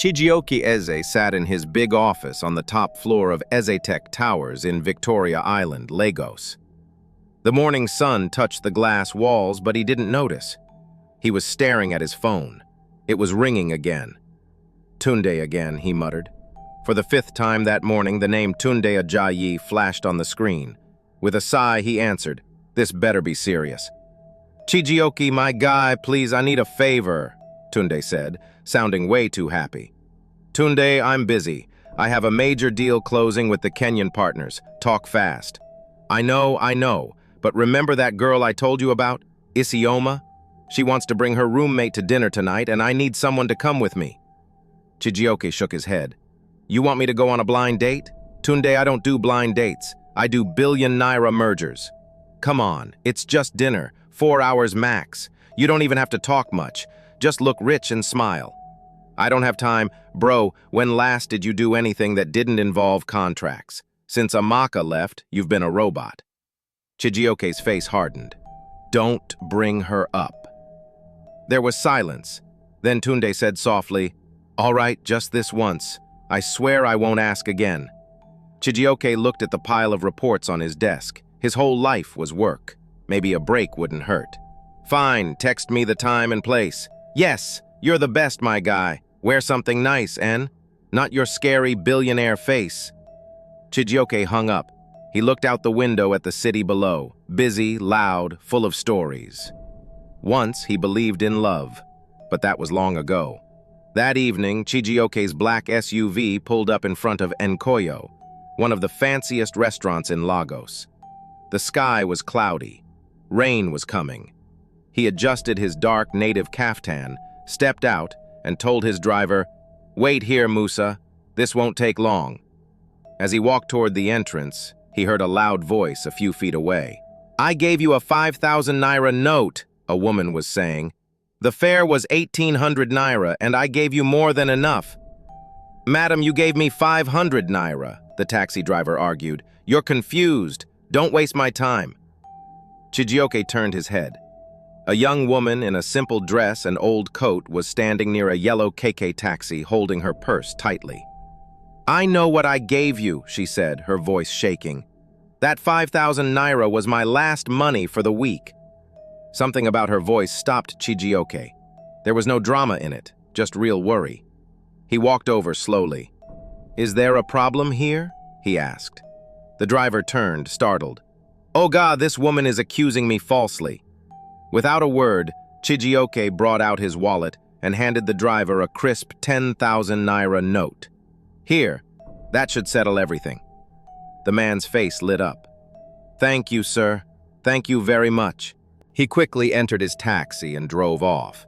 Chijioke Eze sat in his big office on the top floor of Ezetech Towers in Victoria Island, Lagos. The morning sun touched the glass walls, but he didn't notice. He was staring at his phone. It was ringing again. Tunde again, he muttered. For the fifth time that morning, the name Tunde Ajayi flashed on the screen. With a sigh, he answered, "This better be serious." "Chijioke, my guy, please, I need a favor," Tunde said, sounding way too happy. "Tunde, I'm busy. I have a major deal closing with the Kenyan partners. Talk fast." I know, but remember that girl I told you about? Isioma? She wants to bring her roommate to dinner tonight, and I need someone to come with me." Chijioke shook his head. "You want me to go on a blind date? Tunde, I don't do blind dates. I do billion-naira mergers. Come on, it's just dinner, 4 hours max. You don't even have to talk much. Just look rich and smile." "I don't have time. Bro, when last did you do anything that didn't involve contracts? Since Amaka left, you've been a robot." Chijioke's face hardened. "Don't bring her up." There was silence. Then Tunde said softly, "All right, just this once. I swear I won't ask again." Chijioke looked at the pile of reports on his desk. His whole life was work. Maybe a break wouldn't hurt. "Fine, text me the time and place." "Yes, you're the best, my guy. Wear something nice, N. Not your scary billionaire face." Chijioke hung up. He looked out the window at the city below, busy, loud, full of stories. Once he believed in love, but that was long ago. That evening, Chijioke's black SUV pulled up in front of Encoyo, one of the fanciest restaurants in Lagos. The sky was cloudy. Rain was coming. He adjusted his dark native kaftan, stepped out, and told his driver, "Wait here, Musa. This won't take long." As he walked toward the entrance, he heard a loud voice a few feet away. "I gave you a 5,000 naira note," a woman was saying. "The fare was 1,800 naira, and I gave you more than enough." "Madam, you gave me 500 naira, the taxi driver argued. "You're confused. Don't waste my time." Chijioke turned his head. A young woman in a simple dress and old coat was standing near a yellow KK taxi, holding her purse tightly. "I know what I gave you," she said, her voice shaking. "That 5,000 naira was my last money for the week." Something about her voice stopped Chijioke. There was no drama in it, just real worry. He walked over slowly. "Is there a problem here?" he asked. The driver turned, startled. "Oh God, this woman is accusing me falsely." Without a word, Chijioke brought out his wallet and handed the driver a crisp 10,000 naira note. "Here, that should settle everything." The man's face lit up. "Thank you, sir. Thank you very much." He quickly entered his taxi and drove off.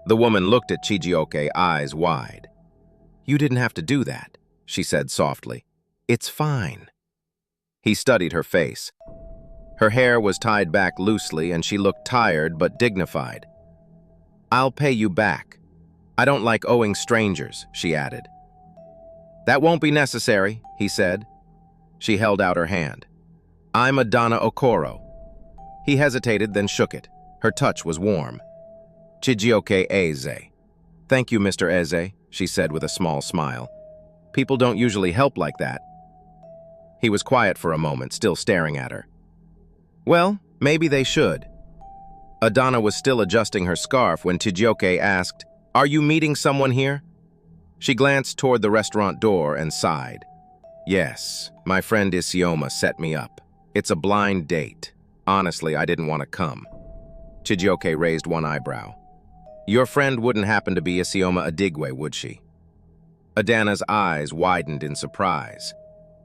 The woman looked at Chijioke, eyes wide. "You didn't have to do that," she said softly. "It's fine." He studied her face. Her hair was tied back loosely and she looked tired but dignified. "I'll pay you back. I don't like owing strangers," she added. "That won't be necessary," he said. She held out her hand. "I'm Adana Okoro." He hesitated, then shook it. Her touch was warm. "Chijioke Eze." "Thank you, Mr. Eze," she said with a small smile. "People don't usually help like that." He was quiet for a moment, still staring at her. "Well, maybe they should." Adana was still adjusting her scarf when Chijioke asked, "Are you meeting someone here?" She glanced toward the restaurant door and sighed. "Yes, my friend Isioma set me up. It's a blind date. Honestly, I didn't want to come." Chijioke raised one eyebrow. "Your friend wouldn't happen to be Isioma Adigwe, would she?" Adana's eyes widened in surprise.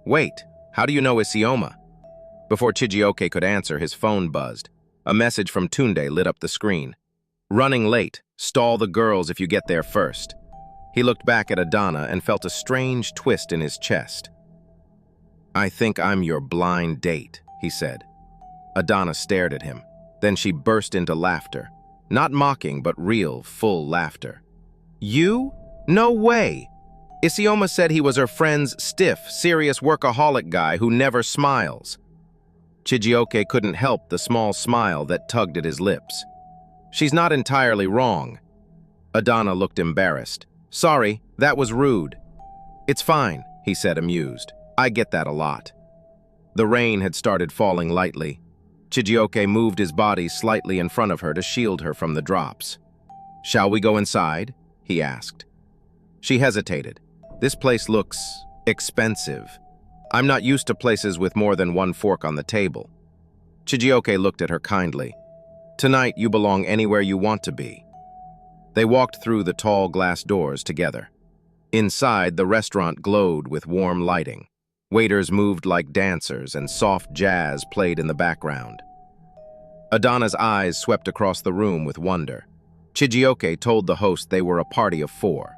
"Wait, how do you know Isioma?" Before Chijioke could answer, his phone buzzed. A message from Tunde lit up the screen. "Running late. Stall the girls if you get there first." He looked back at Adana and felt a strange twist in his chest. "I think I'm your blind date," he said. Adana stared at him. Then she burst into laughter. Not mocking, but real, full laughter. "You? No way!" Isioma said he was her friend's stiff, serious workaholic guy who never smiles. Chijioke couldn't help the small smile that tugged at his lips. "She's not entirely wrong." Adana looked embarrassed. Sorry, that was rude. It's fine, he said, amused. I get that a lot. The rain had started falling lightly. Chijioke moved his body slightly in front of her to shield her from the drops. Shall we go inside? He asked. She hesitated. This place looks expensive. I'm not used to places with more than one fork on the table. Chijioke looked at her kindly. Tonight you belong anywhere you want to be. They walked through the tall glass doors together. Inside, the restaurant glowed with warm lighting. Waiters moved like dancers and soft jazz played in the background. Adana's eyes swept across the room with wonder. Chijioke told the host they were a party of 4.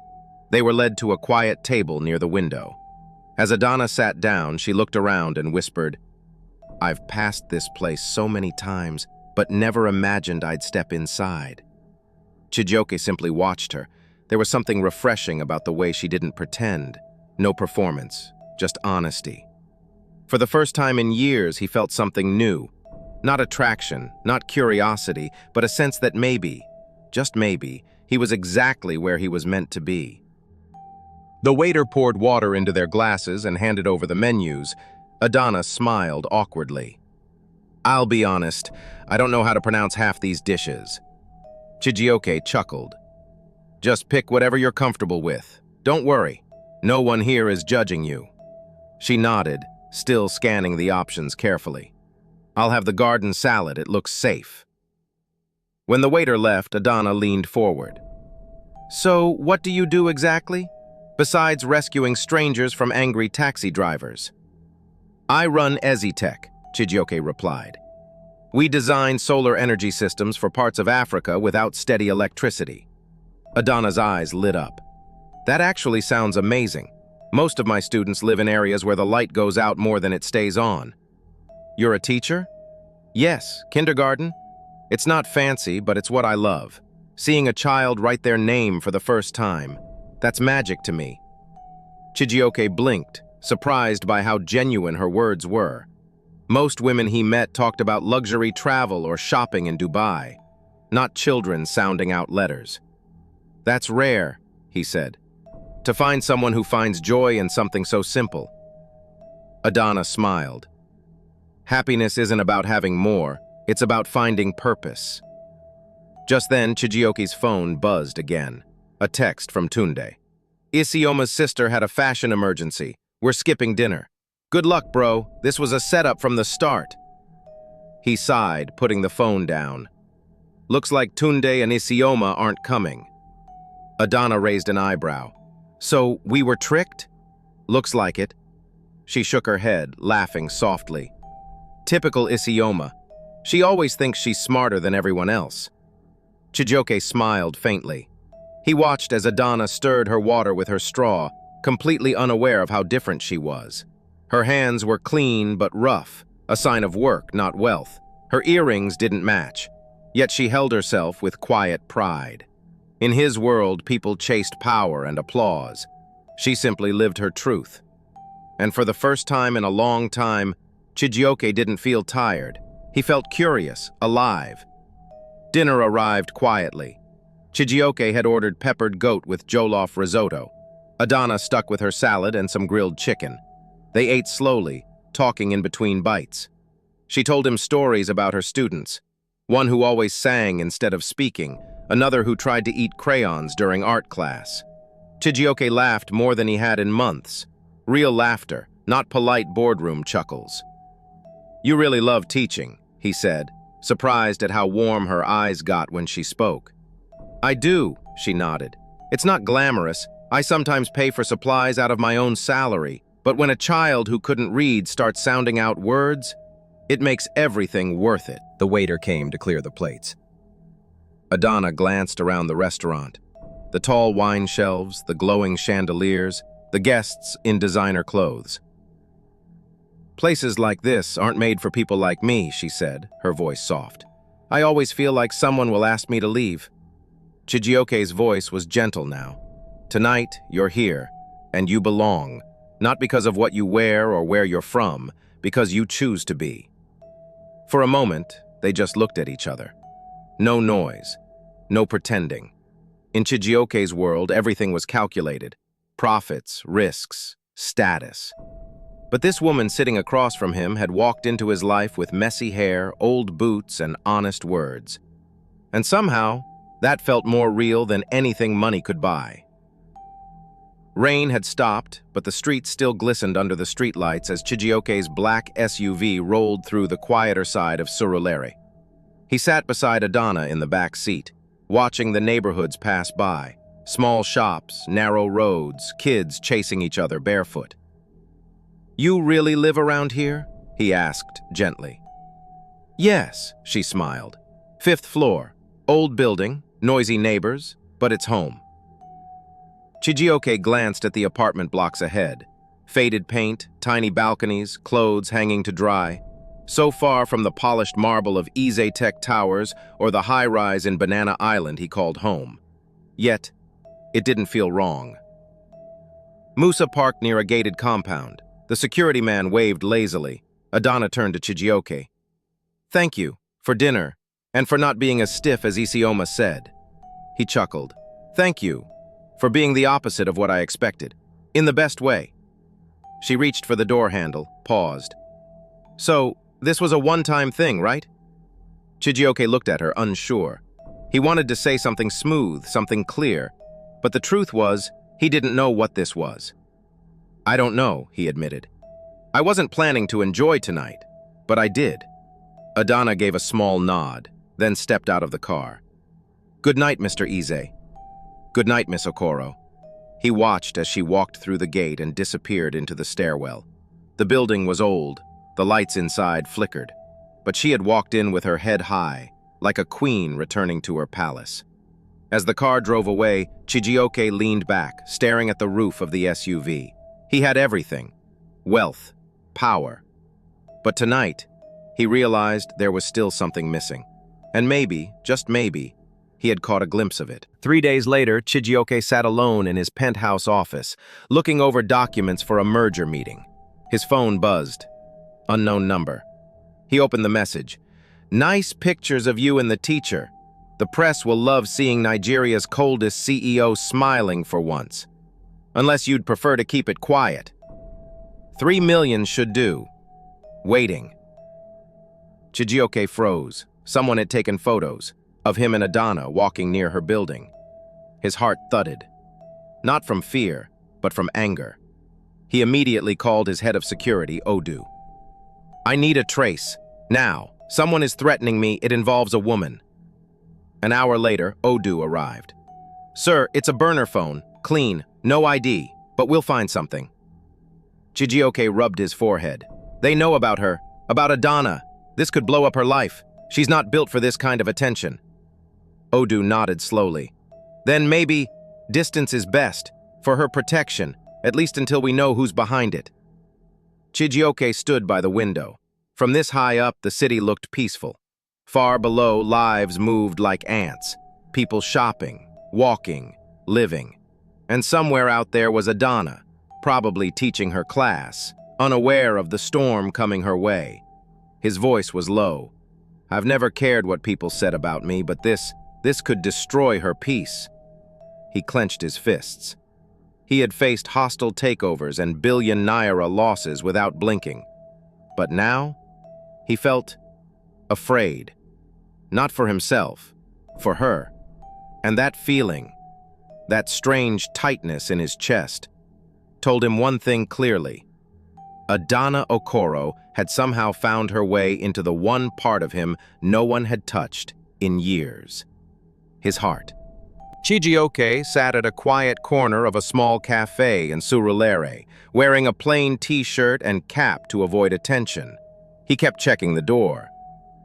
They were led to a quiet table near the window. As Adana sat down, she looked around and whispered, I've passed this place so many times, but never imagined I'd step inside. Chijioke simply watched her. There was something refreshing about the way she didn't pretend. No performance, just honesty. For the first time in years, he felt something new. Not attraction, not curiosity, but a sense that maybe, just maybe, he was exactly where he was meant to be. The waiter poured water into their glasses and handed over the menus. Adana smiled awkwardly. I'll be honest, I don't know how to pronounce half these dishes. Chijioke chuckled. Just pick whatever you're comfortable with. Don't worry, no one here is judging you. She nodded, still scanning the options carefully. I'll have the garden salad, it looks safe. When the waiter left, Adana leaned forward. So, what do you do exactly? Besides rescuing strangers from angry taxi drivers. I run Ezitech, Chijioke replied. We design solar energy systems for parts of Africa without steady electricity. Adana's eyes lit up. That actually sounds amazing. Most of my students live in areas where the light goes out more than it stays on. You're a teacher? Yes, kindergarten. It's not fancy, but it's what I love. Seeing a child write their name for the first time. That's magic to me. Chijioke blinked, surprised by how genuine her words were. Most women he met talked about luxury travel or shopping in Dubai, not children sounding out letters. That's rare, he said, to find someone who finds joy in something so simple. Adana smiled. Happiness isn't about having more, it's about finding purpose. Just then, Chijioke's phone buzzed again. A text from Tunde. Isioma's sister had a fashion emergency. We're skipping dinner. Good luck, bro. This was a setup from the start. He sighed, putting the phone down. Looks like Tunde and Isioma aren't coming. Adana raised an eyebrow. So, we were tricked? Looks like it. She shook her head, laughing softly. Typical Isioma. She always thinks she's smarter than everyone else. Chijioke smiled faintly. He watched as Adana stirred her water with her straw, completely unaware of how different she was. Her hands were clean but rough, a sign of work, not wealth. Her earrings didn't match, yet she held herself with quiet pride. In his world, people chased power and applause. She simply lived her truth. And for the first time in a long time, Chijioke didn't feel tired. He felt curious, alive. Dinner arrived quietly. Chijioke had ordered peppered goat with jollof risotto. Adana stuck with her salad and some grilled chicken. They ate slowly, talking in between bites. She told him stories about her students. One who always sang instead of speaking, another who tried to eat crayons during art class. Chijioke laughed more than he had in months. Real laughter, not polite boardroom chuckles. You really love teaching, he said, surprised at how warm her eyes got when she spoke. I do, she nodded. It's not glamorous. I sometimes pay for supplies out of my own salary, but when a child who couldn't read starts sounding out words, it makes everything worth it. The waiter came to clear the plates. Adana glanced around the restaurant. The tall wine shelves, the glowing chandeliers, the guests in designer clothes. Places like this aren't made for people like me, she said, her voice soft. I always feel like someone will ask me to leave. Chijioke's voice was gentle now. Tonight, you're here, and you belong, not because of what you wear or where you're from, because you choose to be. For a moment, they just looked at each other. No noise, no pretending. In Chijioke's world, everything was calculated. Profits, risks, status. But this woman sitting across from him had walked into his life with messy hair, old boots, and honest words. And somehow, that felt more real than anything money could buy. Rain had stopped, but the streets still glistened under the streetlights as Chijioke's black SUV rolled through the quieter side of Surulere. He sat beside Adana in the back seat, watching the neighborhoods pass by. Small shops, narrow roads, kids chasing each other barefoot. "You really live around here?" he asked gently. "Yes," she smiled. "5th floor, old building, noisy neighbors, but it's home." Chijioke glanced at the apartment blocks ahead. Faded paint, tiny balconies, clothes hanging to dry. So far from the polished marble of Tech Towers or the high-rise in Banana Island he called home. Yet, it didn't feel wrong. Musa parked near a gated compound. The security man waved lazily. Adana turned to Chijioke. "Thank you, for dinner, and for not being as stiff as Isioma said." He chuckled. "Thank you, for being the opposite of what I expected, in the best way." She reached for the door handle, paused. "So, this was a one-time thing, right?" Chijioke looked at her, unsure. He wanted to say something smooth, something clear, but the truth was, he didn't know what this was. "I don't know," he admitted. "I wasn't planning to enjoy tonight, but I did." Adana gave a small nod, then stepped out of the car. "Good night, Mr. Ize." "Good night, Miss Okoro." He watched as she walked through the gate and disappeared into the stairwell. The building was old, the lights inside flickered, but she had walked in with her head high, like a queen returning to her palace. As the car drove away, Chijioke leaned back, staring at the roof of the SUV. He had everything: wealth, power. But tonight, he realized there was still something missing. And maybe, just maybe, he had caught a glimpse of it. 3 days later, Chijioke sat alone in his penthouse office, looking over documents for a merger meeting. His phone buzzed. Unknown number. He opened the message. "Nice pictures of you and the teacher. The press will love seeing Nigeria's coldest CEO smiling for once. Unless you'd prefer to keep it quiet. 3 million should do. Waiting." Chijioke froze. Someone had taken photos of him and Adana walking near her building. His heart thudded. Not from fear, but from anger. He immediately called his head of security, Odu. "I need a trace. Now. Someone is threatening me. It involves a woman." An hour later, Odu arrived. "Sir, it's a burner phone. Clean. No ID. But we'll find something." Chijioke rubbed his forehead. "They know about her. About Adana. This could blow up her life. She's not built for this kind of attention." Odu nodded slowly. "Then maybe distance is best, for her protection, at least until we know who's behind it." Chijioke stood by the window. From this high up, the city looked peaceful. Far below, lives moved like ants. People shopping, walking, living. And somewhere out there was Adana, probably teaching her class, unaware of the storm coming her way. His voice was low. "I've never cared what people said about me, but this could destroy her peace." He clenched his fists. He had faced hostile takeovers and billion naira losses without blinking. But now, he felt afraid. Not for himself, for her. And that feeling, that strange tightness in his chest, told him one thing clearly. Adana Okoro had somehow found her way into the one part of him no one had touched in years. His heart. Chijioke sat at a quiet corner of a small cafe in Surulere, wearing a plain t-shirt and cap to avoid attention. He kept checking the door.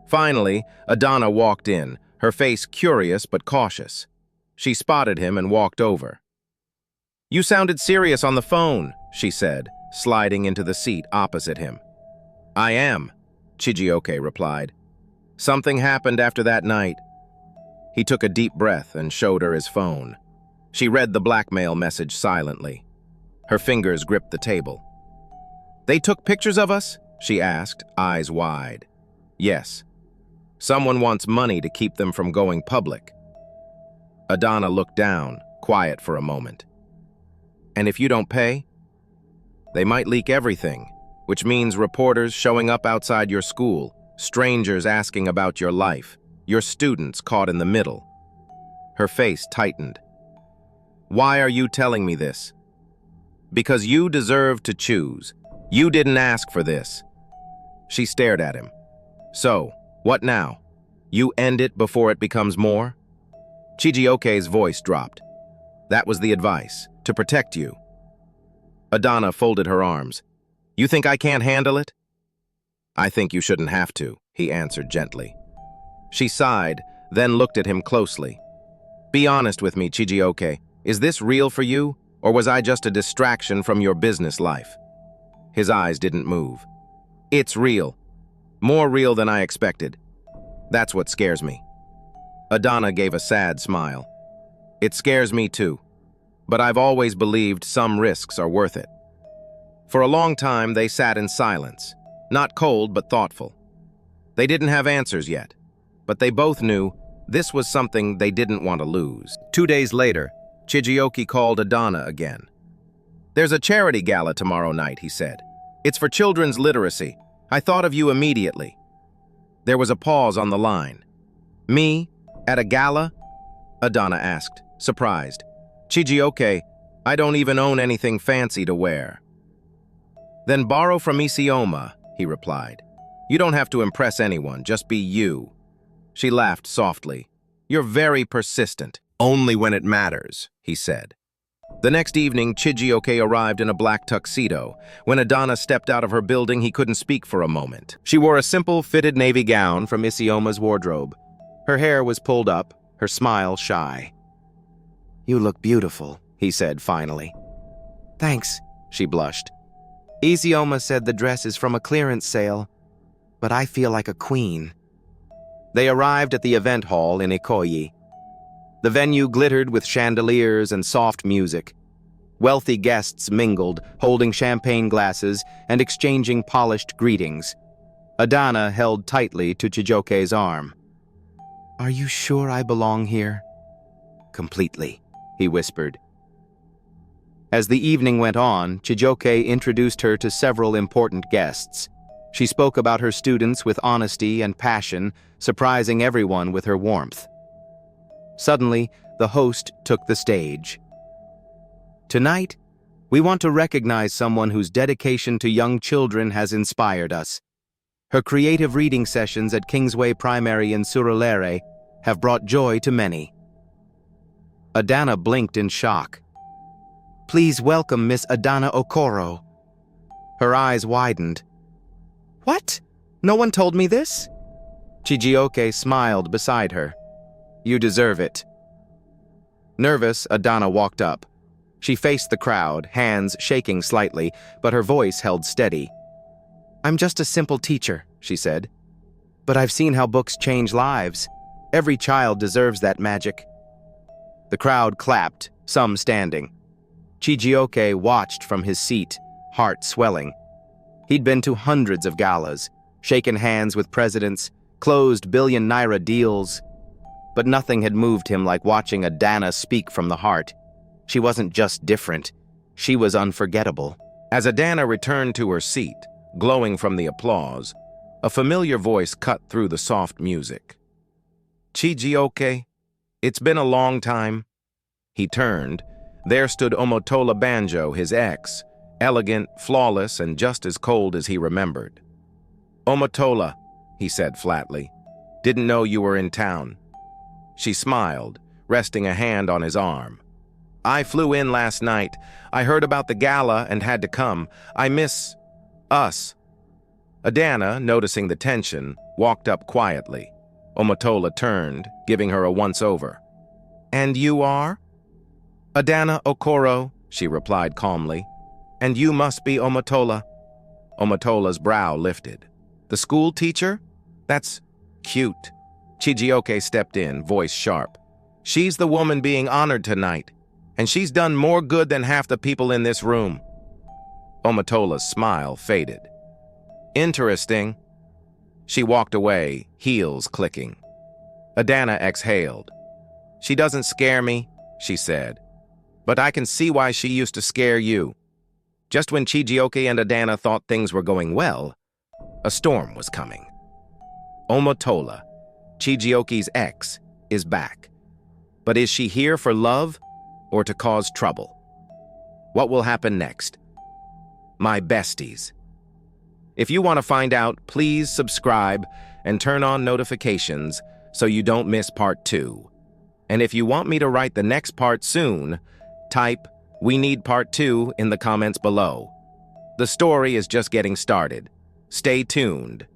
Finally, Adana walked in, her face curious but cautious. She spotted him and walked over. "You sounded serious on the phone," she said, sliding into the seat opposite him. "I am," Chijioke replied. "Something happened after that night." He took a deep breath and showed her his phone. She read the blackmail message silently. Her fingers gripped the table. "They took pictures of us?" she asked, eyes wide. "Yes. Someone wants money to keep them from going public." Adana looked down, quiet for a moment. And if you don't pay? They might leak everything, which means reporters showing up outside your school, strangers asking about your life, your students caught in the middle. Her face tightened. Why are you telling me this? Because you deserve to choose. You didn't ask for this. She stared at him. So, what now? You end it before it becomes more? Chijioke's voice dropped. That was the advice, to protect you. Adana folded her arms. You think I can't handle it? I think you shouldn't have to, he answered gently. She sighed, then looked at him closely. Be honest with me, Chijioke. Is this real for you, or was I just a distraction from your business life? His eyes didn't move. It's real. More real than I expected. That's what scares me. Adana gave a sad smile. It scares me too, but I've always believed some risks are worth it. For a long time, they sat in silence, not cold but thoughtful. They didn't have answers yet, but they both knew this was something they didn't want to lose. 2 days later, Chijioke called Adana again. There's a charity gala tomorrow night, he said. It's for children's literacy. I thought of you immediately. There was a pause on the line. Me? At a gala? Adana asked, surprised. Chijioke, I don't even own anything fancy to wear. Then borrow from Isioma, he replied. You don't have to impress anyone, just be you. She laughed softly. You're very persistent. Only when it matters, he said. The next evening, Chijioke arrived in a black tuxedo. When Adana stepped out of her building, he couldn't speak for a moment. She wore a simple, fitted navy gown from Isioma's wardrobe. Her hair was pulled up, her smile shy. You look beautiful, he said finally. Thanks, she blushed. Isioma said the dress is from a clearance sale, but I feel like a queen. They arrived at the event hall in Encoyo. The venue glittered with chandeliers and soft music. Wealthy guests mingled, holding champagne glasses and exchanging polished greetings. Adana held tightly to Chijioke's arm. Are you sure I belong here? Completely, he whispered. As the evening went on, Chijioke introduced her to several important guests. She spoke about her students with honesty and passion, surprising everyone with her warmth. Suddenly, the host took the stage. Tonight, we want to recognize someone whose dedication to young children has inspired us. Her creative reading sessions at Kingsway Primary in Surulere have brought joy to many. Adana blinked in shock. Please welcome Miss Adana Okoro. Her eyes widened. What? No one told me this? Chijioke smiled beside her. You deserve it. Nervous, Adana walked up. She faced the crowd, hands shaking slightly, but her voice held steady. I'm just a simple teacher, she said. But I've seen how books change lives. Every child deserves that magic. The crowd clapped, some standing. Chijioke watched from his seat, heart swelling. He'd been to hundreds of galas, shaken hands with presidents, closed billion-naira deals, but nothing had moved him like watching Adana speak from the heart. She wasn't just different, she was unforgettable. As Adana returned to her seat, glowing from the applause, a familiar voice cut through the soft music. Chijioke, it's been a long time. He turned. There stood Omotola Banjo, his ex, elegant, flawless, and just as cold as he remembered. Omotola, he said flatly, didn't know you were in town. She smiled, resting a hand on his arm. I flew in last night. I heard about the gala and had to come. I miss us. Adana, noticing the tension, walked up quietly. Omotola turned, giving her a once-over. And you are? Adana Okoro, she replied calmly. And you must be Omotola. Omotola's brow lifted. The school teacher? That's cute. Chijioke stepped in, voice sharp. She's the woman being honored tonight, and she's done more good than half the people in this room. Omotola's smile faded. Interesting. She walked away, heels clicking. Adana exhaled. She doesn't scare me, she said. But I can see why she used to scare you. Just when Chijioke and Adana thought things were going well, a storm was coming. Omotola, Chijioke's ex, is back. But is she here for love or to cause trouble? What will happen next? My besties. If you want to find out, please subscribe and turn on notifications so you don't miss part 2. And if you want me to write the next part soon, type "We need part 2" in the comments below. The story is just getting started. Stay tuned.